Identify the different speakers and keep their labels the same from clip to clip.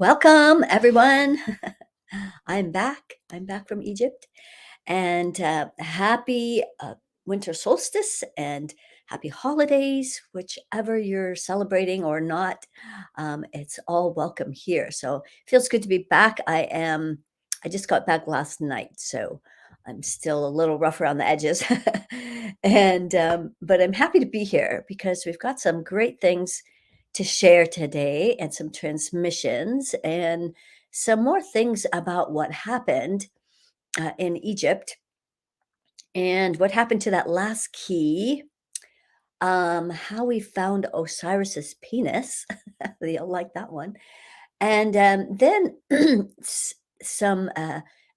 Speaker 1: Welcome, everyone. I'm back. I'm back from Egypt. And happy winter solstice and happy holidays, whichever you're celebrating or not. It's all welcome here. So it feels good to be back. I just got back last night. So I'm still a little rough around the edges. But I'm happy to be here because we've got some great things to share today and some transmissions and some more things about what happened in Egypt and what happened to that last key, how we found Osiris's penis. You'll like that one. And then some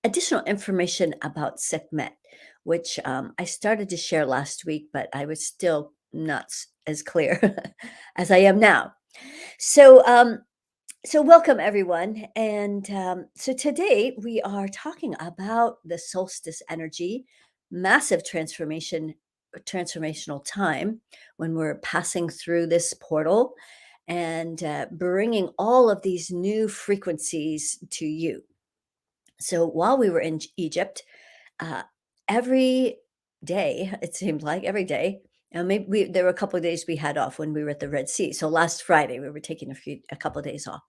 Speaker 1: additional information about Sekhmet, which I started to share last week, but I was still not as clear as I am now. So, so welcome everyone, and so today we are talking about the solstice energy, massive transformational time when we're passing through this portal and bringing all of these new frequencies to you. So while we were in Egypt, uh, every day, it seemed like every day, maybe there were a couple of days we had off when we were at the Red Sea. So last Friday, we were taking a couple of days off.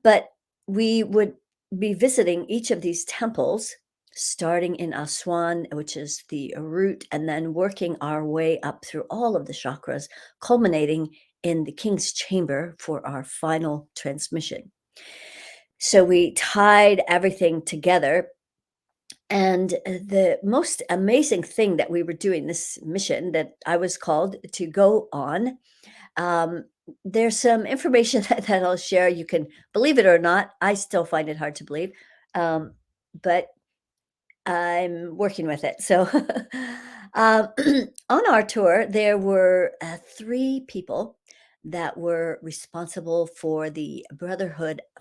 Speaker 1: But we would be visiting each of these temples, starting in Aswan, which is the root, and then working our way up through all of the chakras, culminating in the King's Chamber for our final transmission. So we tied everything together. And the most amazing thing that we were doing, this mission that I was called to go on, um, there's some information that I'll share. You can believe it or not. I still find it hard to believe, um, but I'm working with it. So, um, on our tour, there were three people that were responsible for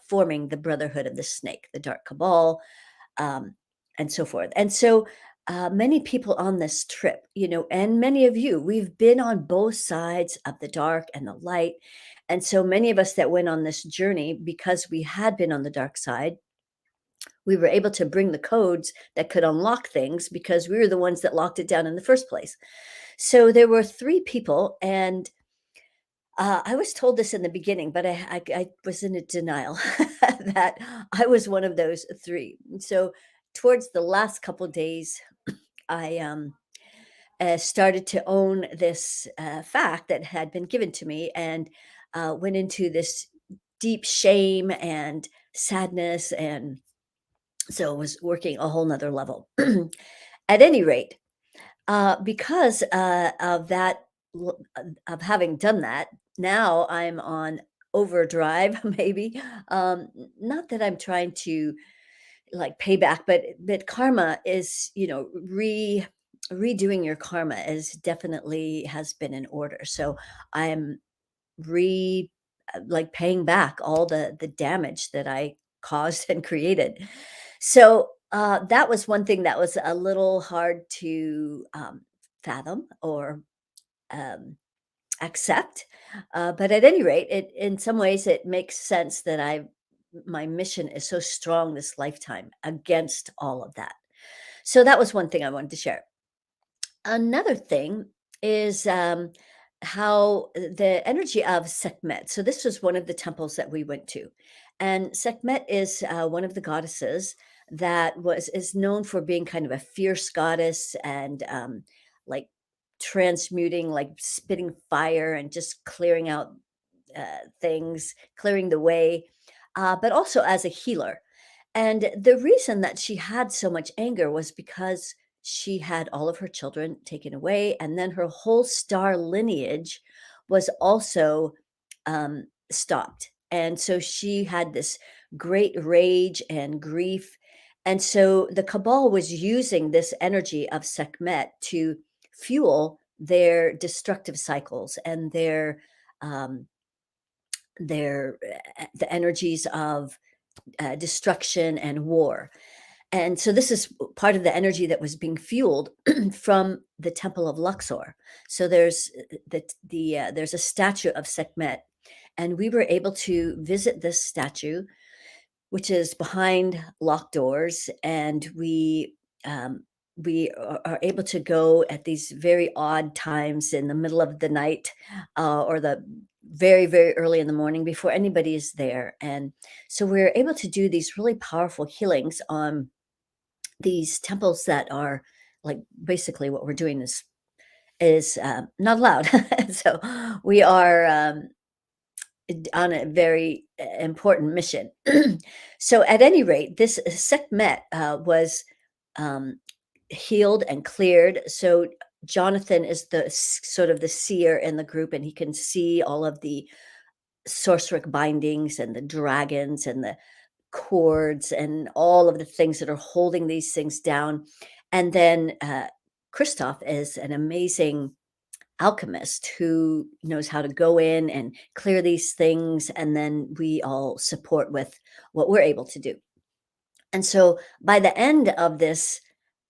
Speaker 1: forming the Brotherhood of the Snake, the Dark Cabal, um, and so forth. And so, many people on this trip, and many of you, we've been on both sides of the dark and the light. And so many of us that went on this journey, because we had been on the dark side, we were able to bring the codes that could unlock things because we were the ones that locked it down in the first place. So there were three people, and I was told this in the beginning, but I was in a denial that I was one of those three. So towards the last couple days, I started to own this fact that had been given to me, and went into this deep shame and sadness, and so was working a whole nother level. At any rate, because of that, of having done that, now I'm on overdrive, maybe. Not that I'm trying to like pay back, but karma is, redoing your karma is definitely has been in order. So I'm re like paying back all the damage that I caused and created. So that was one thing that was a little hard to fathom or um, accept. But at any rate, it in some ways it makes sense that my mission is so strong this lifetime against all of that. So that was one thing I wanted to share. Another thing is how the energy of Sekhmet. So this was one of the temples that we went to, and Sekhmet is one of the goddesses that was is known for being kind of a fierce goddess and like transmuting, like spitting fire and just clearing out things, clearing the way, but also as a healer. And the reason that she had so much anger was because she had all of her children taken away, and then her whole star lineage was also stopped. And so she had this great rage and grief. And so the Cabal was using this energy of Sekhmet to fuel their destructive cycles and um, the energies of destruction and war. And so this is part of the energy that was being fueled from the Temple of Luxor. So there's a statue of Sekhmet, and we were able to visit this statue. which is behind locked doors, and um, we are able to go at these very odd times in the middle of the night, or the very early in the morning before anybody is there, and so we're able to do these really powerful healings on these temples that are like basically what we're doing is not allowed. So we are on a very important mission. So, at any rate, this Sekhmet was um, healed and cleared. So, Jonathan is the sort of the seer in the group, and he can see all of the sorceric bindings and the dragons and the cords and all of the things that are holding these things down. And then Christoph is an amazing alchemist who knows how to go in and clear these things, and then we all support with what we're able to do. And so by the end of this,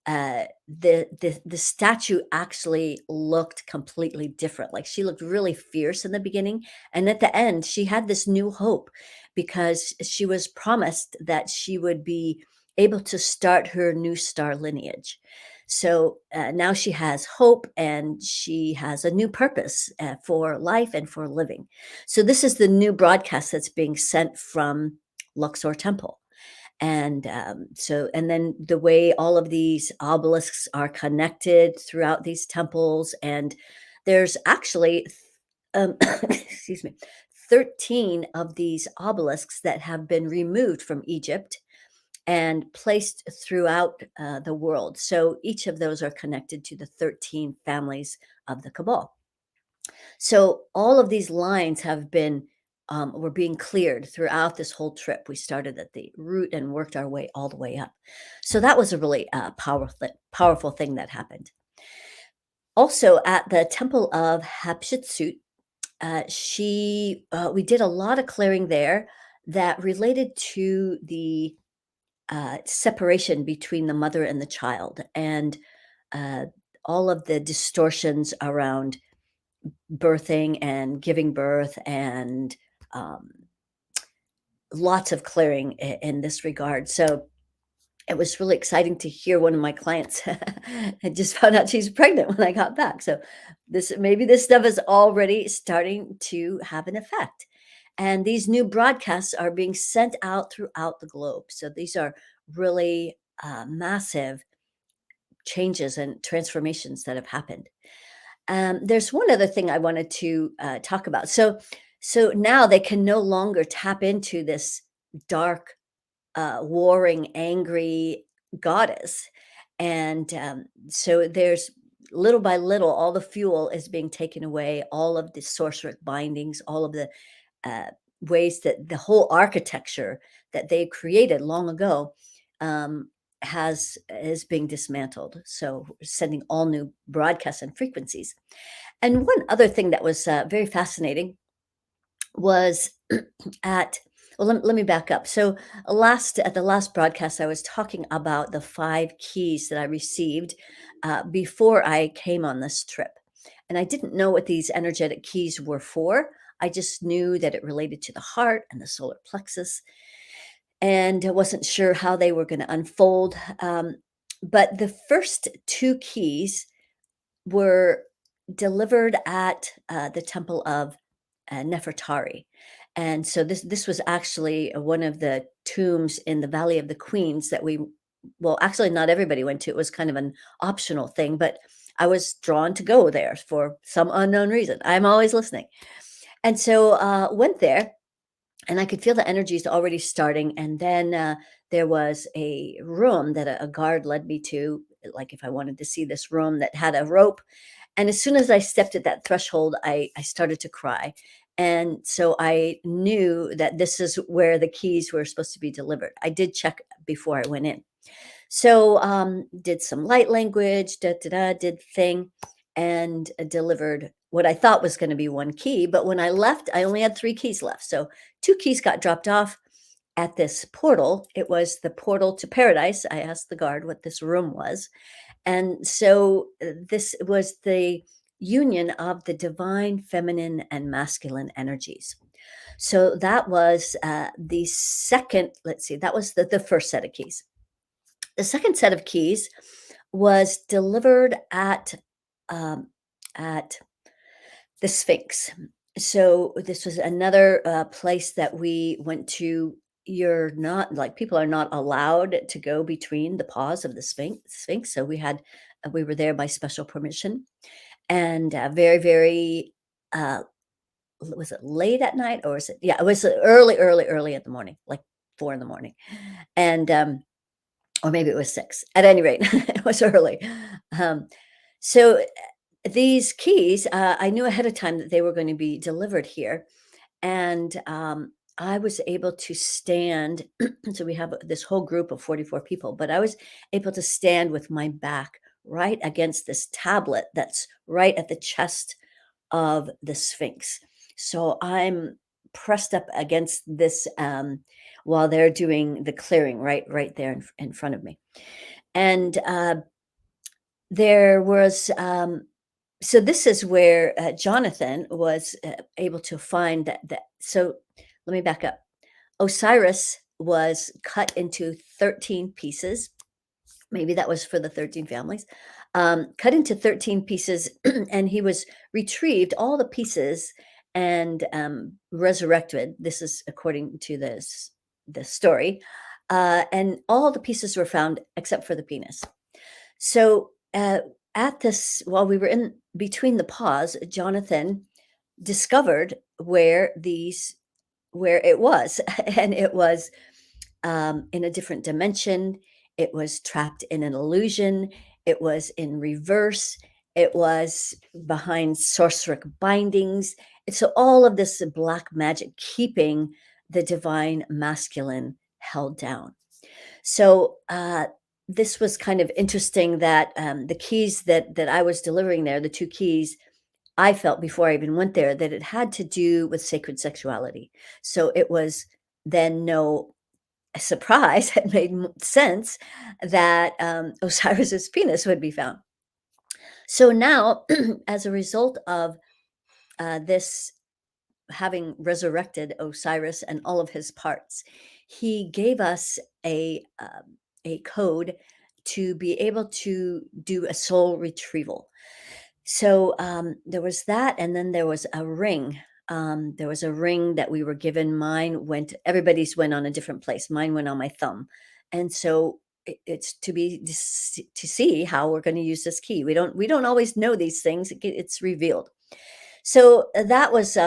Speaker 1: the statue actually looked completely different. Like, she looked really fierce in the beginning, and at the end she had this new hope because she was promised that she would be able to start her new star lineage. So now she has hope, and she has a new purpose for life and for living. So this is the new broadcast that's being sent from Luxor Temple. And and then the way all of these obelisks are connected throughout these temples, and there's actually excuse me, 13 of these obelisks that have been removed from Egypt and placed throughout the world. So each of those are connected to the 13 families of the Cabal. So all of these lines have been were being cleared throughout this whole trip. We started at the root and worked our way all the way up. So that was a really powerful thing that happened. Also, at the Temple of Hatshepsut, she we did a lot of clearing there that related to the separation between the mother and the child, and uh, all of the distortions around birthing and giving birth, and um, lots of clearing in this regard. So it was really exciting to hear one of my clients had just found out she's pregnant when I got back. So this stuff is already starting to have an effect. And these new broadcasts are being sent out throughout the globe. So these are really massive changes and transformations that have happened. There's one other thing I wanted to talk about. So now they can no longer tap into this dark, warring, angry goddess, and so there's little by little, all the fuel is being taken away, all of the sorceric bindings, all of the uh, ways that the whole architecture that they created long ago um, is being dismantled. So we're sending all new broadcasts and frequencies. And one other thing that was very fascinating was at let me back up. So last at the last broadcast, I was talking about the 5 keys that I received before I came on this trip, and I didn't know what these energetic keys were for. I just knew that it related to the heart and the solar plexus, and I wasn't sure how they were going to unfold. But the first 2 keys were delivered at the temple of Nefertari. And so this was actually one of the tombs in the Valley of the Queens that well, actually, not everybody went to. It was kind of an optional thing, but I was drawn to go there for some unknown reason. I'm always listening. And so went there, and I could feel the energies already starting. And then there was a room that a guard led me to, like if I wanted to see this room that had a rope. And as soon as I stepped at that threshold, I started to cry. And so I knew that this is where the keys were supposed to be delivered. I did check before I went in. So did some light language, did thing, and delivered what I thought was going to be 1 key. But when I left, I only had 3 keys left. So 2 keys got dropped off at this portal. It was the portal to paradise. I asked the guard what this room was. And so this was the union of the divine feminine and masculine energies. So that was the second, let's see, that was the first set of keys. The second set of keys was delivered um, at the Sphinx. So this was another place that we went to. You're not like people are not allowed to go between the paws of the Sphinx. So we were there by special permission, and very very uh, was it late at night or was it? Yeah, it was early in the morning, like 4 in the morning, and or maybe it was 6. At any rate, it was early. Um, so these keys, I knew ahead of time that they were going to be delivered here, and I was able to stand. So we have this whole group of 44 people, but I was able to stand with my back right against this tablet that's right at the chest of the Sphinx. So I'm pressed up against this while they're doing the clearing right there in front of me. And there was so this is where Jonathan was able to find that. So let me back up. Osiris was cut into 13 pieces. Maybe that was for the 13 families. Cut into 13 pieces, and he was retrieved, all the pieces, and resurrected. This is according to the story. And all the pieces were found except for the penis. So at this, while we were in between the paws, Jonathan discovered where it was, and it was in a different dimension. It was trapped in an illusion. It was in reverse. It was behind sorceric bindings. And so all of this black magic keeping the divine masculine held down. So this was kind of interesting that the keys that I was delivering there, the two keys, I felt before I even went there that it had to do with sacred sexuality. So it was then no surprise, it made sense that Osiris's penis would be found. So now, as a result of this having resurrected Osiris and all of his parts, he gave us a code to be able to do a soul retrieval. So there was that, and then there was a ring. There was a ring that we were given. Mine went. Everybody's went on a different place. Mine went on my thumb, and so it's to see how we're going to use this key. We don't always know these things. It's revealed. So that was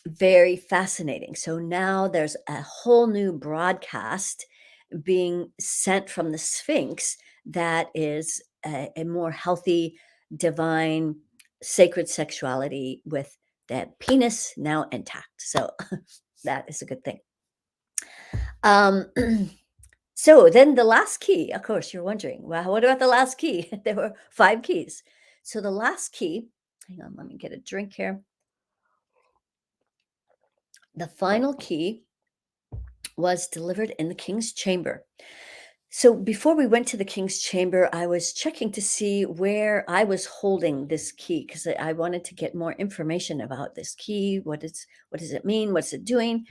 Speaker 1: very fascinating. So now there's a whole new broadcast being sent from the Sphinx that is a more healthy, divine, sacred sexuality with that penis now intact. So that is a good thing. Um, so then the last key, of course, you're wondering, well, what about the last key? There were 5 keys. So the last key, hang on, let me get a drink here. The final key was delivered in the king's chamber. So before we went to the king's chamber, I was checking to see where I was holding this key because I wanted to get more information about this key. What does it mean? What's it doing?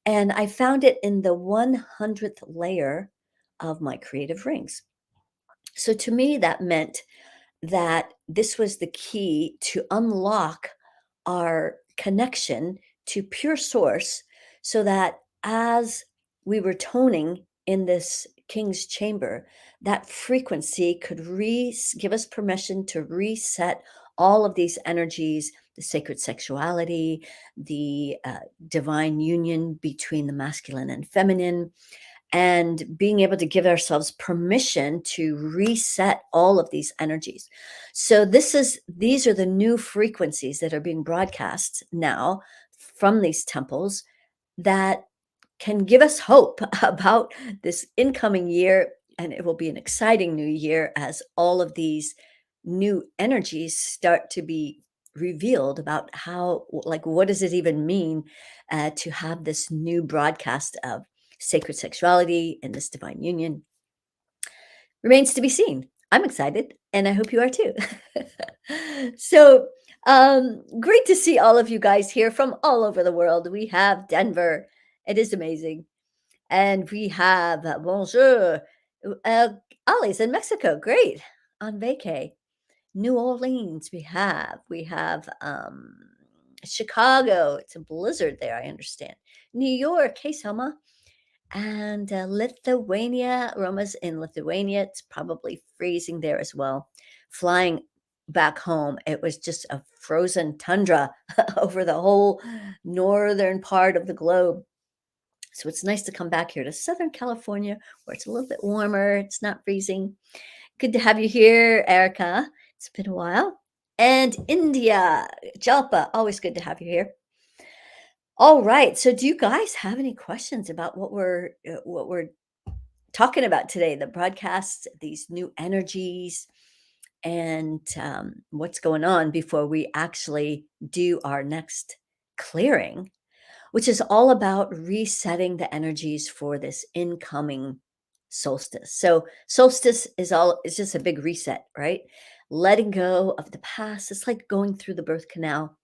Speaker 1: And I found it in the 100th layer of my creative rings. So to me, that meant that this was the key to unlock our connection to pure source so that as we were toning in this king's chamber, that frequency could give us permission to reset all of these energies, the sacred sexuality, the divine union between the masculine and feminine, and being able to give ourselves permission to reset all of these energies. So these are the new frequencies that are being broadcast now from these temples that can give us hope about this incoming year, and it will be an exciting new year as all of these new energies start to be revealed about how, like, what does it even mean to have this new broadcast of sacred sexuality and this divine union. Remains to be seen. I'm excited, and I hope you are too. So Great to see all of you guys here from all over the world. We have Denver. It is amazing. And we have bonjour. Uh, Ali's in Mexico. Great. On vacay. New Orleans, we have Chicago. It's a blizzard there, I understand. New York. Hey, Selma. And Lithuania, Roma's in Lithuania. It's probably freezing there as well. Flying back home, it was just a frozen tundra over the whole northern part of the globe. So it's nice to come back here to Southern California where it's a little bit warmer. It's not freezing. Good to have you here, Erica. It's been a while. And India, Jalpa, always good to have you here. All right. So do you guys have any questions about what we're talking about today, the broadcasts, these new energies, and what's going on before we actually do our next clearing, which is all about resetting the energies for this incoming solstice. So solstice is just a big reset, right? Letting go of the past. It's like going through the birth canal,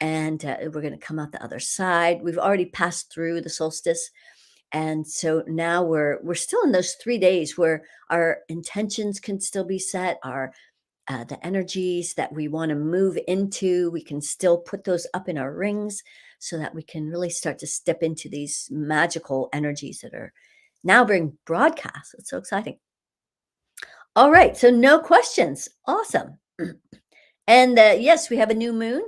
Speaker 1: and we're going to come out the other side. We've already passed through the solstice, and so now we're still in those 3 days where our intentions can still be set, our the energies that we want to move into, we can still put those up in our rings so that we can really start to step into these magical energies that are now being broadcast. It's so exciting. All right, so no questions. Awesome. And yes, we have a new moon,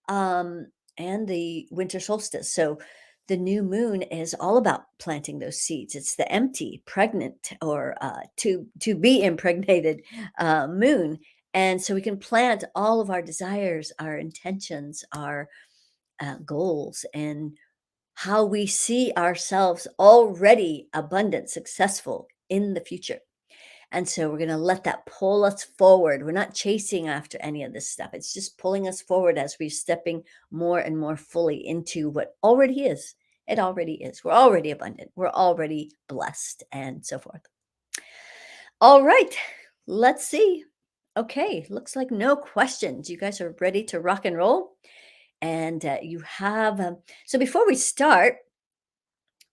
Speaker 1: um, and the winter solstice. So the new moon is all about planting those seeds. It's the empty, pregnant, or to be impregnated moon, and so we can plant all of our desires, our intentions, our goals, and how we see ourselves already abundant, successful in the future. And so we're going to let that pull us forward. We're not chasing after any of this stuff. It's just pulling us forward as we're stepping more and more fully into what already is. It already is. We're already abundant. We're already blessed and so forth. All right. Let's see. Okay. Looks like no questions. You guys are ready to rock and roll. And you have, so before we start,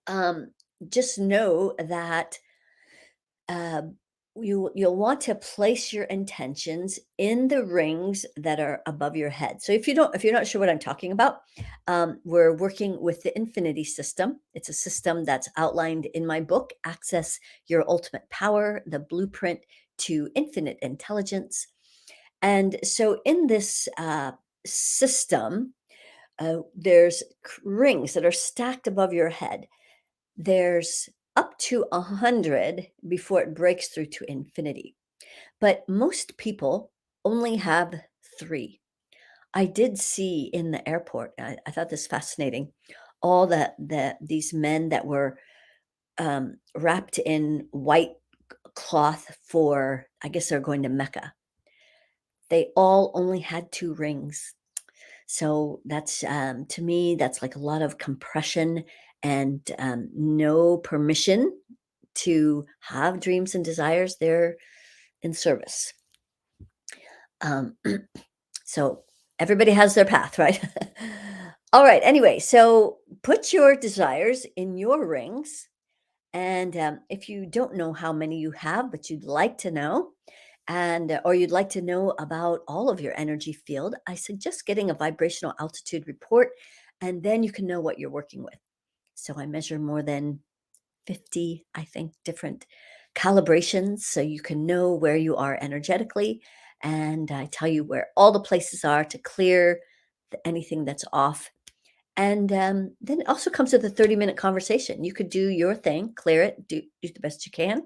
Speaker 1: um, just know that uh, you'll want to place your intentions in the rings that are above your head. So if you're not sure what I'm talking about, we're working with the infinity system. It's a system that's outlined in my book, Access Your Ultimate Power: The Blueprint to Infinite Intelligence. And so in this system, there's rings that are stacked above your head. There's up to 100 before it breaks through to infinity. But most people only have three. I did see in the airport, I thought this fascinating, all these men that were wrapped in white cloth for, I guess they're going to Mecca. They all only had two rings. So that's to me, that's like a lot of compression and no permission to have dreams and desires. They're in service. Um, so everybody has their path, right? All right. Anyway, so put your desires in your rings. And if you don't know how many you have, but you'd like to know, and or you'd like to know about all of your energy field, I suggest getting a vibrational altitude report, and then you can know what you're working with. So I measure more than 50, I think, different calibrations so you can know where you are energetically. And I tell you where all the places are to clear anything that's off. And then it also comes with a 30-minute conversation. You could do your thing, clear it, do the best you can.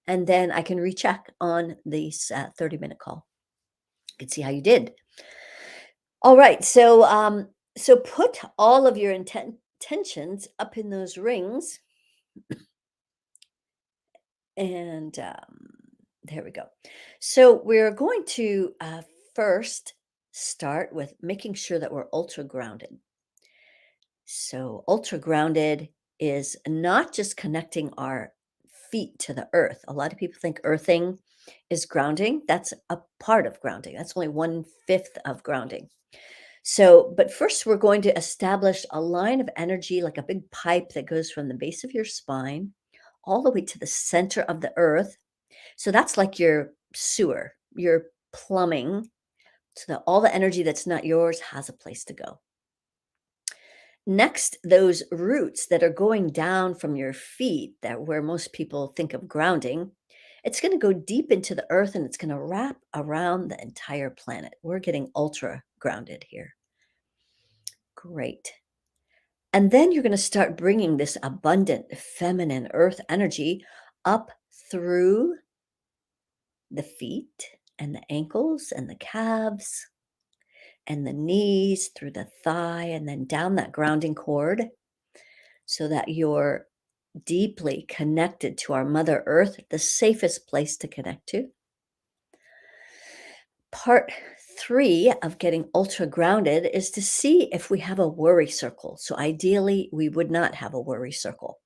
Speaker 1: And then I can recheck on this 30-minute call. You can see how you did. All right. So put all of your intentions up in those rings. And there we go. So we're going to first start with making sure that we're ultra grounded. So ultra grounded is not just connecting our feet to the earth. A lot of people think earthing is grounding. That's a part of grounding. That's only one fifth of grounding. So, but first, we're going to establish a line of energy like a big pipe that goes from the base of your spine all the way to the center of the earth. So, that's like your sewer, your plumbing, so that all the energy that's not yours has a place to go. Next, those roots that are going down from your feet, that where most people think of grounding, it's going to go deep into the earth and it's going to wrap around the entire planet. We're getting ultra grounded here. Great. And then you're going to start bringing this abundant feminine earth energy up through the feet and the ankles and the calves and the knees, through the thigh, and then down that grounding cord so that you're deeply connected to our Mother Earth, the safest place to connect to. Part 3 of getting ultra grounded is to see if we have a worry circle. So, ideally, we would not have a worry circle.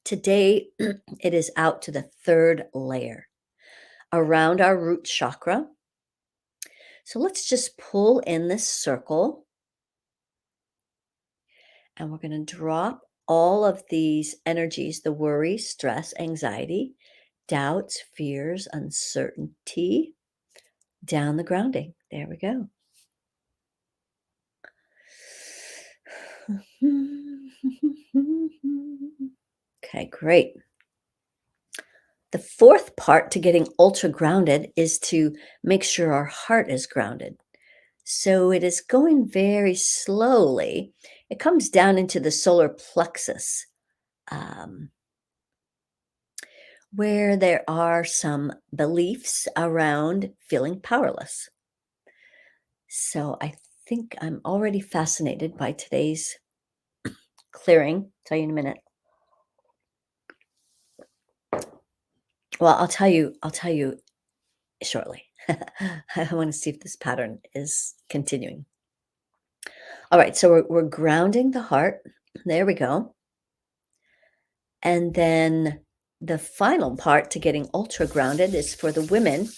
Speaker 1: Today, it is out to the third layer around our root chakra. So, let's just pull in this circle and we're going to drop all of these energies, the worry, stress, anxiety, doubts, fears, uncertainty, down the grounding. There we go. Okay, great. The fourth part to getting ultra grounded is to make sure our heart is grounded. So it is going very slowly. It comes down into the solar plexus, um, where there are some beliefs around feeling powerless. So I think I'm already fascinated by today's clearing. Tell you in a minute. Well, I'll tell you shortly. I want to see if this pattern is continuing. All right, so we're grounding the heart. There we go. And then the final part to getting ultra grounded is for the women.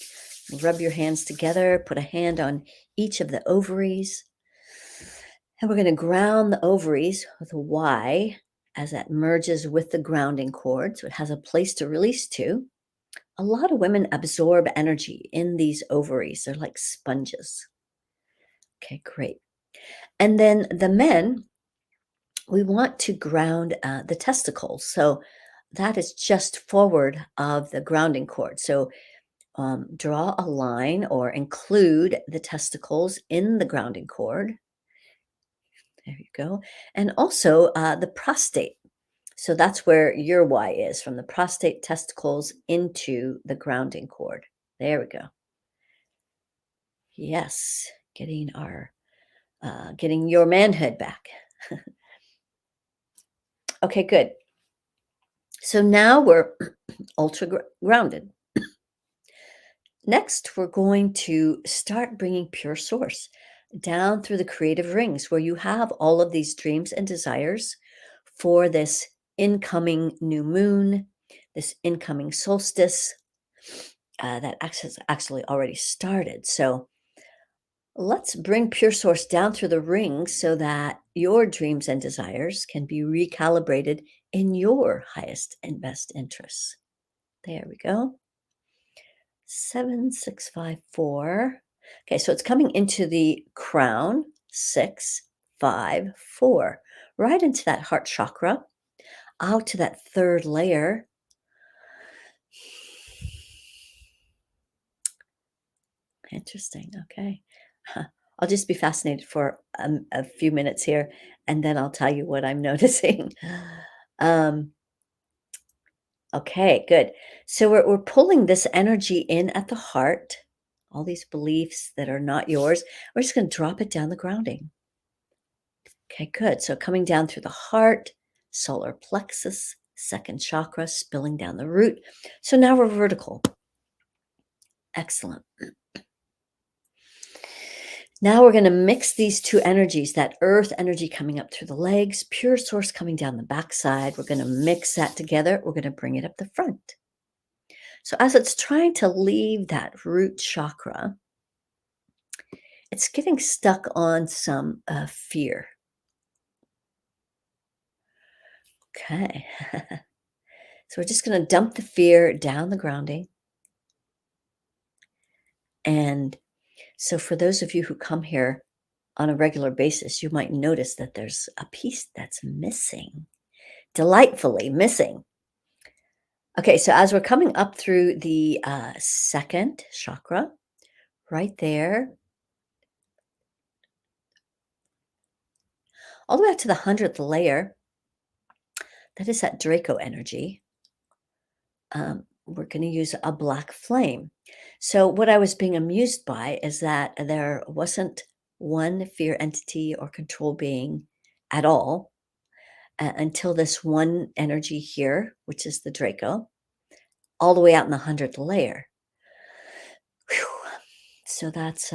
Speaker 1: Rub your hands together, put a hand on each of the ovaries. And we're going to ground the ovaries with a Y as that merges with the grounding cord. So it has a place to release to. A lot of women absorb energy in these ovaries. They're like sponges. Okay, great. And then the men, we want to ground the testicles. So that is just forward of the grounding cord. So draw a line or include the testicles in the grounding cord. There you go. And also the prostate. So that's where your Y is, from the prostate, testicles into the grounding cord. There we go. Yes, getting your manhood back. Okay, good. So now we're ultra grounded. Next, we're going to start bringing pure source down through the creative rings where you have all of these dreams and desires for this incoming new moon, this incoming solstice that actually already started. So let's bring pure source down through the rings so that your dreams and desires can be recalibrated in your highest and best interests. There we go. 7654. Okay, so it's coming into the crown, 654, right into that heart chakra, out to that third layer. Interesting. Okay. I'll just be fascinated for a few minutes here, and then I'll tell you what I'm noticing. Um, okay, good. So we're pulling this energy in at the heart, all these beliefs that are not yours. We're just going to drop it down the grounding. Okay, good. So coming down through the heart, solar plexus, second chakra, spilling down the root. So now we're vertical. Excellent. Now we're going to mix these two energies, that earth energy coming up through the legs, pure source coming down the backside. We're going to mix that together. We're going to bring it up the front. So as it's trying to leave that root chakra, it's getting stuck on some fear. Okay. So we're just going to dump the fear down the grounding. And so for those of you who come here on a regular basis, you might notice that there's a piece that's missing, delightfully missing. Okay, so as we're coming up through the second chakra, right there, all the way up to the 100th layer, that is that Draco energy. We're going to use a black flame. So, what I was being amused by is that there wasn't one fear entity or control being at all until this one energy here, which is the Draco, all the way out in the 100th layer. Whew. So, that's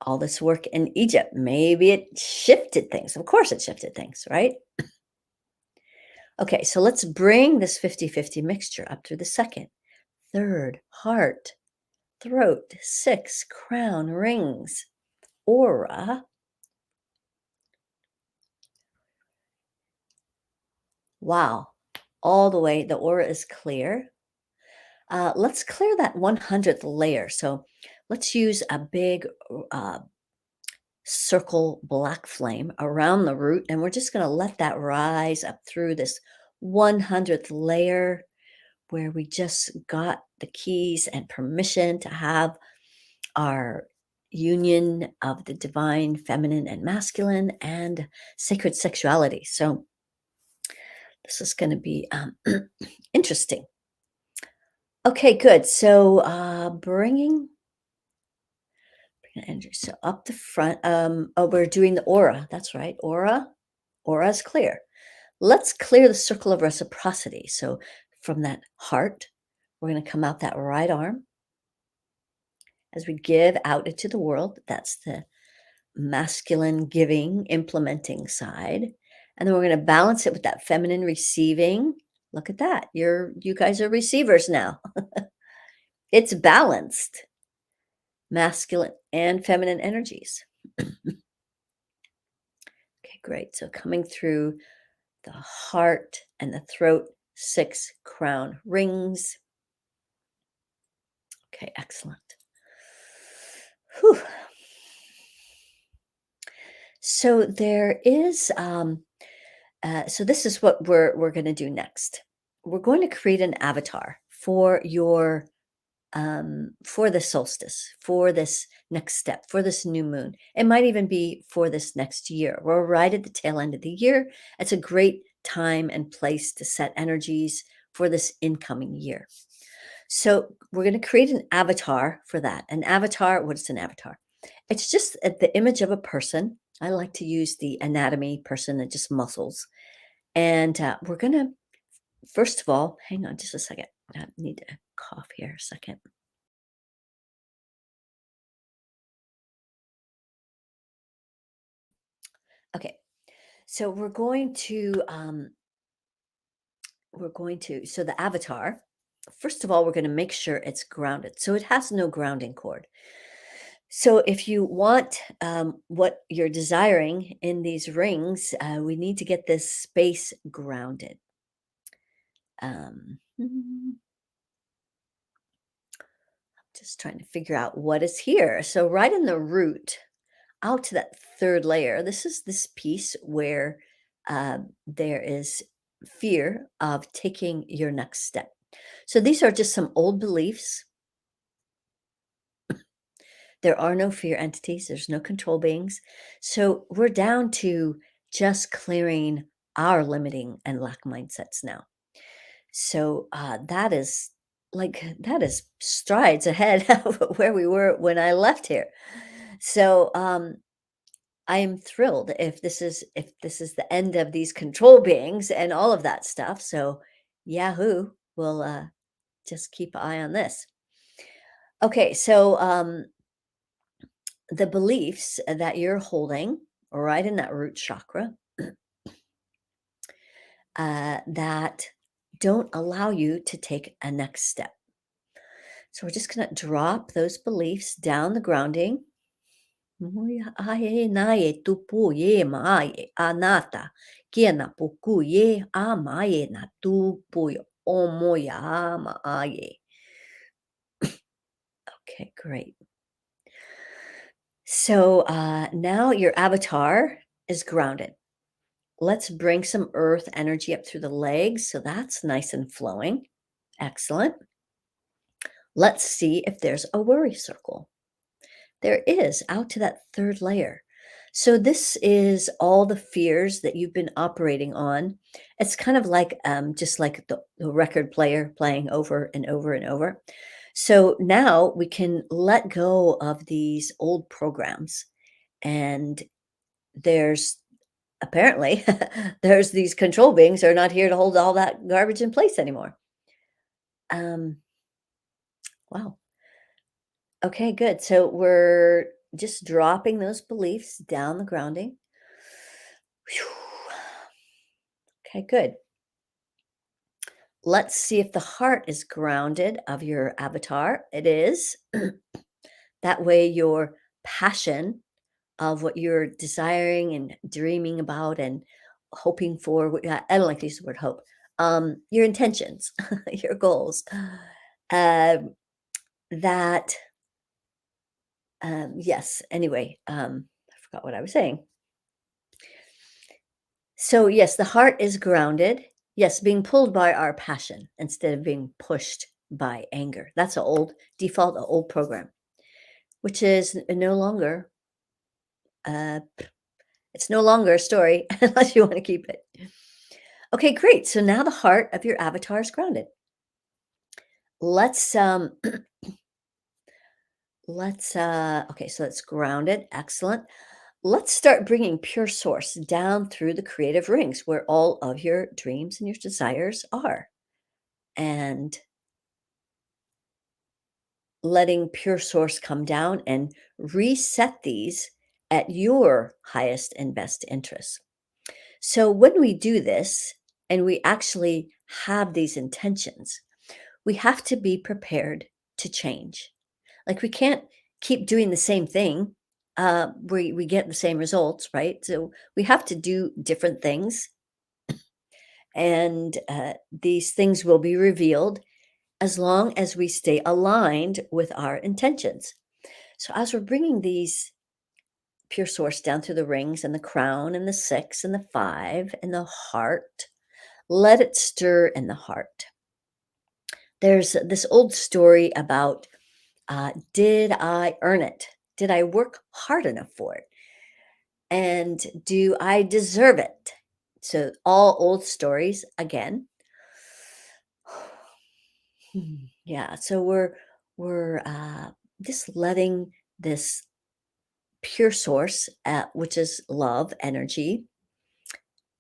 Speaker 1: all this work in Egypt. Maybe it shifted things. Of course, it shifted things, right? Okay, so let's bring this 50-50 mixture up through the second, third, heart, throat, 6, crown, rings, aura. Wow, all the way, the aura is clear. Let's clear that 100th layer. So let's use a big uh, circle black flame around the root, and we're just going to let that rise up through this 100th layer where we just got the keys and permission to have our union of the divine feminine and masculine and sacred sexuality. So this is going to be interesting. Okay, good. So bringing energy. So up the front. Oh, we're doing the aura. That's right. Aura. Aura is clear. Let's clear the circle of reciprocity. So from that heart, we're going to come out that right arm as we give out into the world. That's the masculine giving, implementing side. And then we're going to balance it with that feminine receiving. Look at that. You guys are receivers now. It's balanced, masculine and feminine energies. Okay, great. So coming through the heart and the throat, 6 crown rings. Okay, excellent. Whew. So there is, so this is what we're going to do next. We're going to create an avatar for your for the solstice, for this next step, for this new moon. It might even be for this next year. We're right at the tail end of the year. It's a great time and place to set energies for this incoming year. So we're going to create an avatar for that. An avatar, what is an avatar? It's just the image of a person. I like to use the anatomy person and just muscles. And we're going to, first of all, hang on just a second. I need to cough here a second. Okay, so so the avatar, first of all, we're going to make sure it's grounded. So it has no grounding cord. So if you want what you're desiring in these rings, we need to get this space grounded. Just trying to figure out what is here. So right in the root, out to that third layer, this is this piece where there is fear of taking your next step. So these are just some old beliefs. There are no fear entities, there's no control beings. So we're down to just clearing our limiting and lack mindsets now. So that is strides ahead of where we were when I left here. So I am thrilled if this is the end of these control beings and all of that stuff. So Yahoo will just keep an eye on this. Okay, so the beliefs that you're holding right in that root chakra that don't allow you to take a next step. So we're just going to drop those beliefs down the grounding. Moya ae nae tupu ye mae anata kiena puku ye amae na tupu yo omoya ama aye. Okay, great. So now your avatar is grounded. Let's bring some earth energy up through the legs. So that's nice and flowing. Excellent. Let's see if there's a worry circle. There is out to that third layer. So this is all the fears that you've been operating on. It's kind of like just like the record player playing over and over and over. So now we can let go of these old programs. And there's apparently there's these control beings that are not here to hold all that garbage in place anymore. Um, wow. Okay, good. So we're just dropping those beliefs down the grounding. Phew. Okay, good. Let's see if the heart is grounded of your avatar. It is. That way, your passion of what you're desiring and dreaming about and hoping for, I don't like to use the word hope, your intentions, your goals, um, that, yes, anyway, I forgot what I was saying. So, yes, the heart is grounded. Yes, being pulled by our passion instead of being pushed by anger. That's an old default, an old program, which is no longer, uh, it's no longer a story unless you want to keep it. Okay, great. So now the heart of your avatar is grounded. Let's okay, so that's grounded. Excellent. Let's start bringing pure source down through the creative rings where all of your dreams and your desires are. And letting pure source come down and reset these at your highest and best interests. So when we do this and we actually have these intentions, we have to be prepared to change. Like we can't keep doing the same thing. We get the same results, right? So we have to do different things, and these things will be revealed as long as we stay aligned with our intentions. So as we're bringing these pure source down through the rings and the crown and the six and the five and the heart, let it stir in the heart. There's this old story about did I earn it? Did I work hard enough for it? And do I deserve it? So all old stories again. Yeah, so we're just letting this pure source, which is love energy,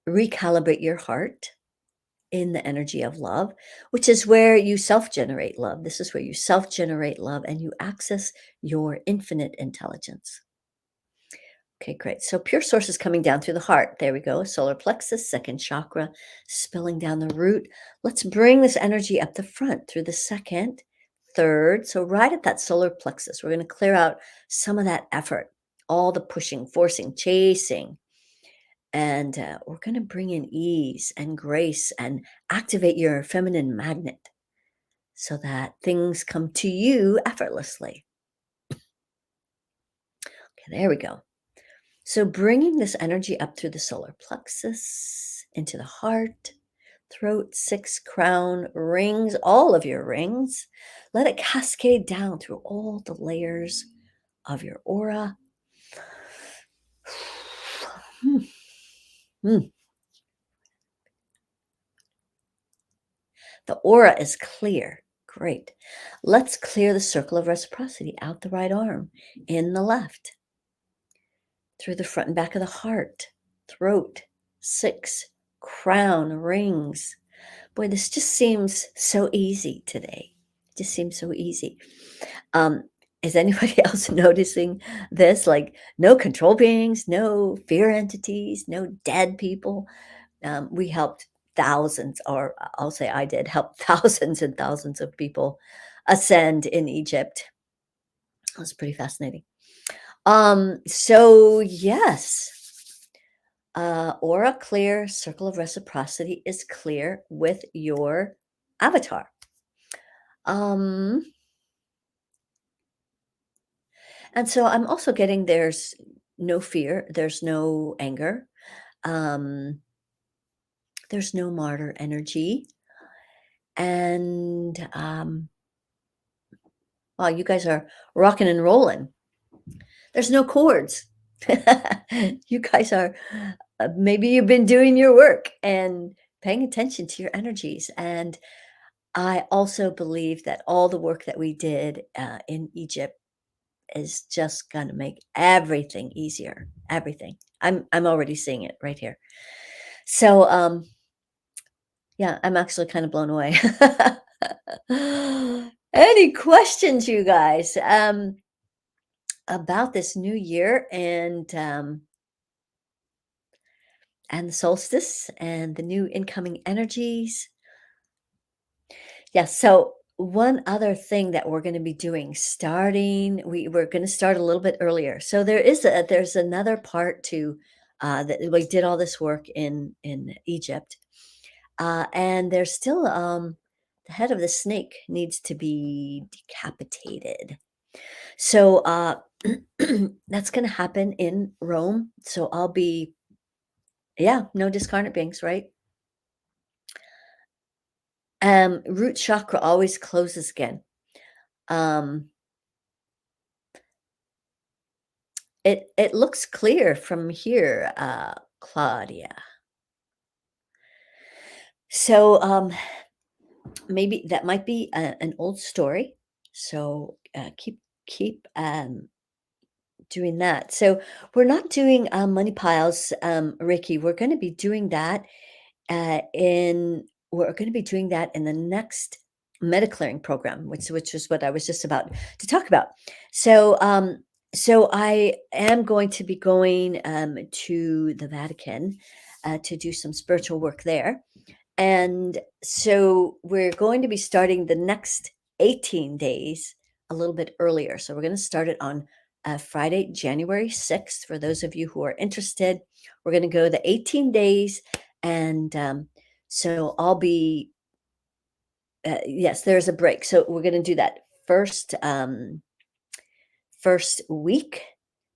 Speaker 1: recalibrate your heart in the energy of love, which is where you self generate love. This is where you self generate love and you access your infinite intelligence. Okay, great. So pure source is coming down through the heart. There we go. Solar plexus, second chakra, spilling down the root. Let's bring this energy up the front through the second, third. So right at that solar plexus, we're going to clear out some of that effort, all the pushing, forcing, chasing. And we're going to bring in ease and grace and activate your feminine magnet so that things come to you effortlessly. Okay, there we go. So bringing this energy up through the solar plexus, into the heart, throat, six, crown, rings, all of your rings. Let it cascade down through all the layers of your aura. Hmm. Hmm. The aura is clear. Great. Let's clear the circle of reciprocity out the right arm, in the left, through the front and back of the heart, throat, six, crown, rings. Boy, this just seems so easy today. Just seems so easy. Um, Is anybody else noticing this? Like, no control beings, no fear entities, no dead people. We helped thousands, or I'll say I did help thousands and thousands of people ascend in Egypt. It was pretty fascinating. So yes, aura clear, circle of reciprocity is clear with your avatar. Um, and so I'm also getting there's no fear, there's no anger, um, there's no martyr energy, and wow, you guys are rocking and rolling. There's no chords. You guys are, maybe you've been doing your work and paying attention to your energies. And I also believe that all the work that we did in Egypt is just going to make everything easier. Everything. I'm already seeing it right here. So yeah, I'm actually kind of blown away. Any questions, you guys? About this new year and the solstice and the new incoming energies. Yeah, so one other thing that we're going to be doing starting we're going to start a little bit earlier. So there's another part to that we did all this work in Egypt. And there's still the head of the snake needs to be decapitated. So that's going to happen in Rome. So I'll be, yeah, no discarnate beings, right? Root chakra always closes again. Um, it looks clear from here, Claudia. So maybe that might be an old story. So keep doing that. So we're not doing money piles, Ricky. We're going to be doing that in we're going to be doing that in the next MediClearing program, which is what I was just about to talk about. So so I am going to be going to the Vatican to do some spiritual work there. And so we're going to be starting the next 18 days a little bit earlier. So we're going to start it on Friday, January 6th. For those of you who are interested, we're going to go the 18 days. And so I'll be, yes, there's a break. So we're going to do that first week,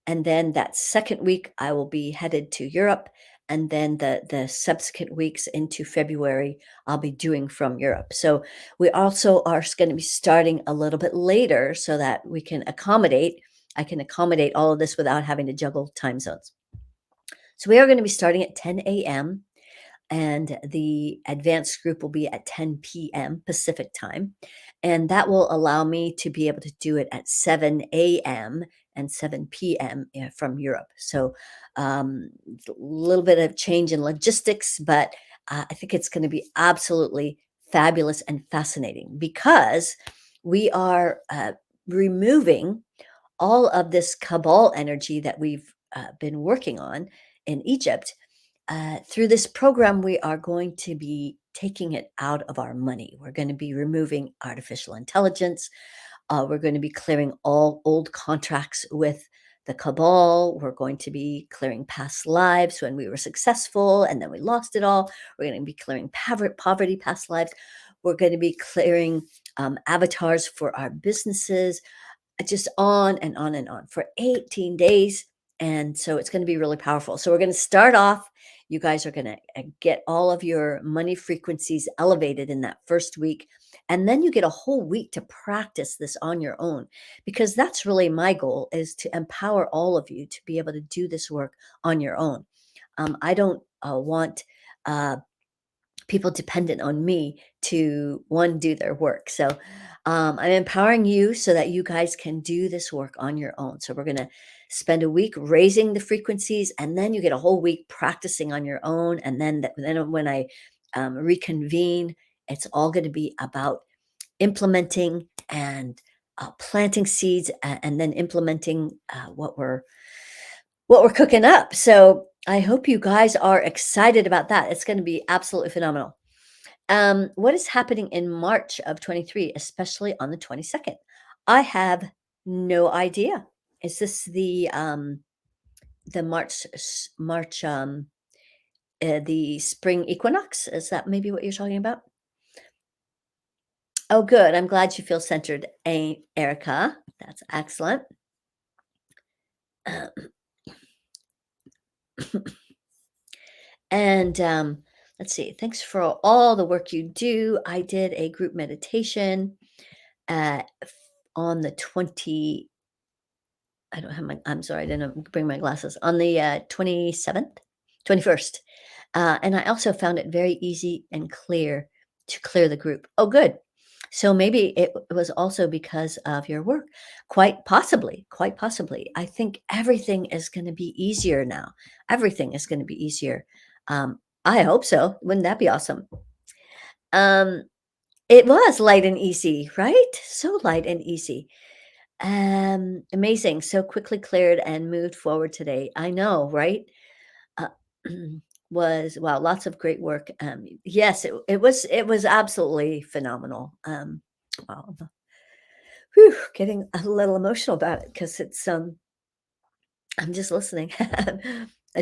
Speaker 1: and then that second week I will be headed to Europe, and then the subsequent weeks into February I'll be doing from Europe. So we also are going to be starting a little bit later so that we can accommodate I can accommodate all of this without having to juggle time zones. So we are going to be starting at 10 a.m. and the advanced group will be at 10 p.m. Pacific time. And that will allow me to be able to do it at 7 a.m. and 7 p.m. From Europe. So a little bit of change in logistics, but I think it's going to be absolutely fabulous and fascinating because we are removing all of this cabal energy that we've been working on in Egypt. Through this program, we are going to be taking it out of our money. We're going to be removing artificial intelligence. We're going to be clearing all old contracts with the cabal. We're going to be clearing past lives when we were successful and then we lost it all. We're going to be clearing poverty past lives. We're going to be clearing avatars for our businesses, just on and on and on for 18 days. And so it's going to be really powerful. So we're going to start off. You guys are going to get all of your money frequencies elevated in that first week. And then you get a whole week to practice this on your own, because that's really my goal, is to empower all of you to be able to do this work on your own. I don't want people dependent on me to do their work. So I'm empowering you so that you guys can do this work on your own. So we're going to spend a week raising the frequencies, and then you get a whole week practicing on your own. And then when I reconvene, it's all going to be about implementing and planting seeds and then implementing what we're cooking up. So I hope you guys are excited about that. It's going to be absolutely phenomenal. What is happening in March of 23, especially on the 22nd? I have no idea. Is this the March the spring equinox? Is that maybe what you're talking about? Oh, good. I'm glad you feel centered, Erica. That's excellent. And let's see. Thanks for all the work you do. I did a group meditation on the 20. I don't have my. I'm sorry, I didn't bring my glasses. On the 27th, 21st, and I also found it very easy and clear to clear the group. Oh, good. So maybe it was also because of your work. Quite possibly, quite possibly. I think everything is going to be easier now. Everything is going to be easier. I hope so. Wouldn't that be awesome? Um, it was light and easy, right? So light and easy. Amazing. So quickly cleared and moved forward today. I know, right? Uh, was wow, lots of great work. Yes, it was absolutely phenomenal. Wow, whew, getting a little emotional about it because I'm just listening,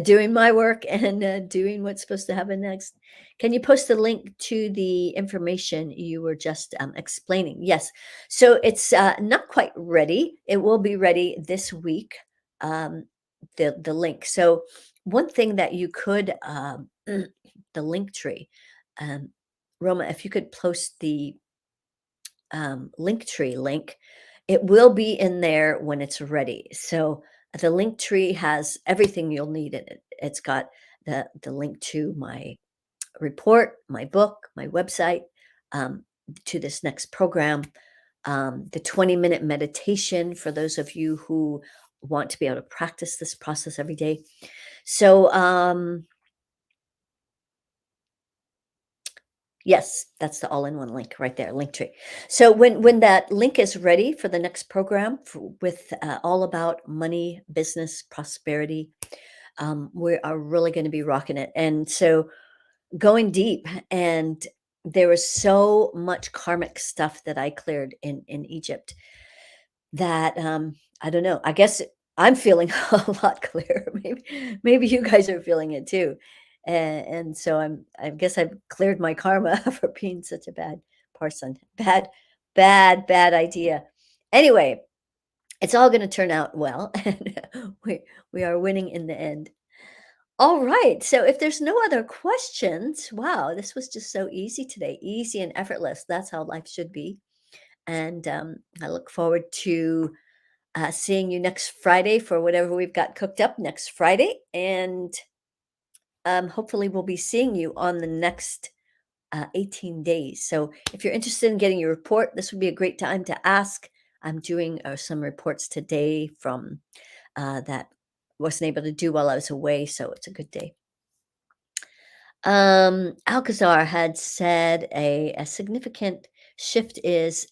Speaker 1: doing my work and doing what's supposed to happen next. Can you post the link to the information you were just explaining? Yes. So it's not quite ready. It will be ready this week. Um, the link. So one thing that you could the link tree, um, Roma, if you could post the Linktree link. It will be in there when it's ready. So the Linktree has everything you'll need in it. It's got the link to my report, my book, my website, um, to this next program, the 20-minute meditation for those of you who want to be able to practice this process every day. So yes, that's the all-in-one link right there, Linktree. So when that link is ready for the next program with all about money, business, prosperity, we are really going to be rocking it. And so going deep, and there was so much karmic stuff that I cleared in Egypt that, I don't know, I guess I'm feeling a lot clearer. Maybe you guys are feeling it too. And so I guess I've cleared my karma for being such a bad person. Bad idea. Anyway, it's all gonna turn out well, and we are winning in the end. All right, so if there's no other questions, wow, this was just so easy today, easy and effortless. That's how life should be. And, I look forward to seeing you next Friday for whatever we've got cooked up next Friday. And hopefully, we'll be seeing you on the next 18 days. So, if you're interested in getting your report, this would be a great time to ask. I'm doing some reports today from that wasn't able to do while I was away. So, it's a good day. Alcazar had said a significant shift is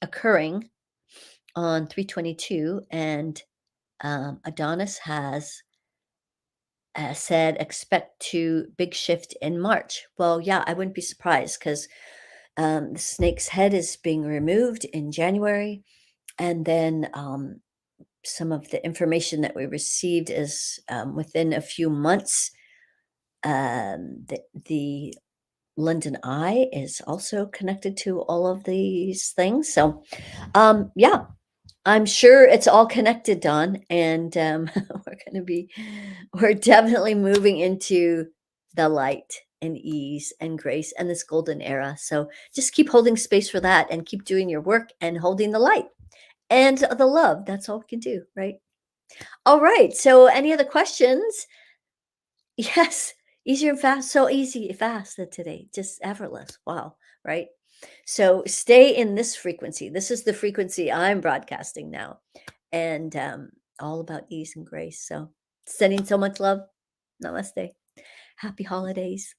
Speaker 1: occurring on 322, and Adonis has said expect to big shift in March. Well, yeah, I wouldn't be surprised because the snake's head is being removed in January, and then some of the information that we received is within a few months. The London Eye is also connected to all of these things. So, yeah, I'm sure it's all connected, Don, and we're definitely moving into the light and ease and grace and this golden era. So just keep holding space for that and keep doing your work and holding the light and the love. That's all we can do, right? All right. So any other questions? Yes, easier and fast. So easy, fast today, just effortless. Wow, right? So stay in this frequency. This is the frequency I'm broadcasting now, and all about ease and grace. So sending so much love. Namaste. Happy holidays.